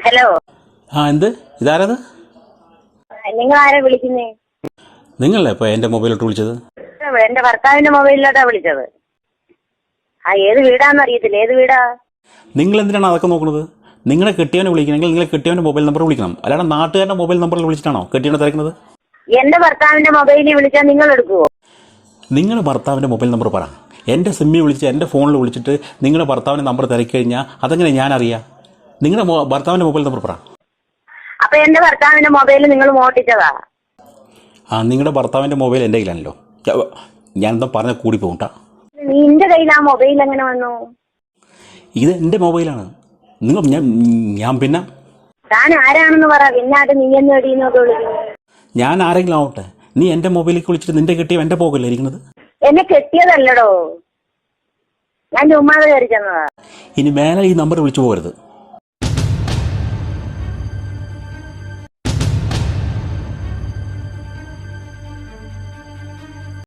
Hello. എന്ത് ഇതാരത്? നിങ്ങൾ ആരാ വിളിക്കുന്നേ? നിങ്ങളല്ലേ ഇപ്പൊ എന്റെ മൊബൈലോട്ട് വിളിച്ചത്? എന്റെ ഭർത്താവിന്റെ മൊബൈലിലോട്ടാ വിളിച്ചത്. ഏത് വീടാന്ന് അറിയത്തില്ല. ഏത് വീടാ? നിങ്ങൾ എന്തിനാണ് അതൊക്കെ നോക്കുന്നത്? നിങ്ങളെ കെട്ടിയവനെ വിളിക്കണമെങ്കിൽ നിങ്ങളെ കെട്ടിയവന്റെ മൊബൈൽ നമ്പർ വിളിക്കണം, അല്ലാതെ നാട്ടുകാരുടെ മൊബൈൽ നമ്പറിൽ വിളിച്ചിട്ടാണോ കെട്ടിയവനെ തിരക്കുന്നത്? എന്റെ ഭർത്താവിന്റെ മൊബൈലിൽ വിളിച്ചാൽ നിങ്ങൾ എടുക്കുവോ? നിങ്ങളുടെ ഭർത്താവിന്റെ മൊബൈൽ നമ്പർ പറ. എന്റെ സിമ്മിൽ വിളിച്ച് എന്റെ ഫോണിൽ വിളിച്ചിട്ട് നിങ്ങളുടെ ഭർത്താവിന്റെ നമ്പർ തിരക്കി കഴിഞ്ഞാൽ അതെങ്ങനെ ഞാൻ അറിയാം? നിങ്ങളുടെ ഭർത്താവിന്റെ മൊബൈൽ നമ്പർ പറ. അപ്പൊ എന്റെ ഭർത്താവിന്റെ മൊബൈൽ നിങ്ങൾ മോട്ടിച്ചതാ? നിങ്ങളുടെ ഭർത്താവിന്റെ മൊബൈൽ എന്റെ കയ്യിലാണല്ലോ. ഞാൻ എന്താ പറഞ്ഞ കൂടി പോകട്ടാ. നിന്റെ കയ്യിൽ ആ മൊബൈൽ എങ്ങനെ വന്നു? ഇത് എന്റെ മൊബൈലാണ്. ഞാൻ പിന്നെ താൻ ആരാണെന്ന് പറ. പിന്നാട്ട് നീ എന്ന് എടീന്നൊക്കെ വിളിക്കുന്നു. ഞാൻ ആരെങ്കിലും ആവട്ടെ, നീ എന്റെ മൊബൈലിലേക്ക് വിളിച്ചിട്ട് നിന്റെ കെട്ടിയ എന്റെ പോകല്ലേ ഇരിക്കുന്നത്? എന്നെ കെട്ടിയതല്ലടോ, ഞാൻ ചുമ്മാതെ കയറി ചെന്നതാ. ഇനി മേലെ ഈ നമ്പർ വിളിച്ചു പോകരുത്.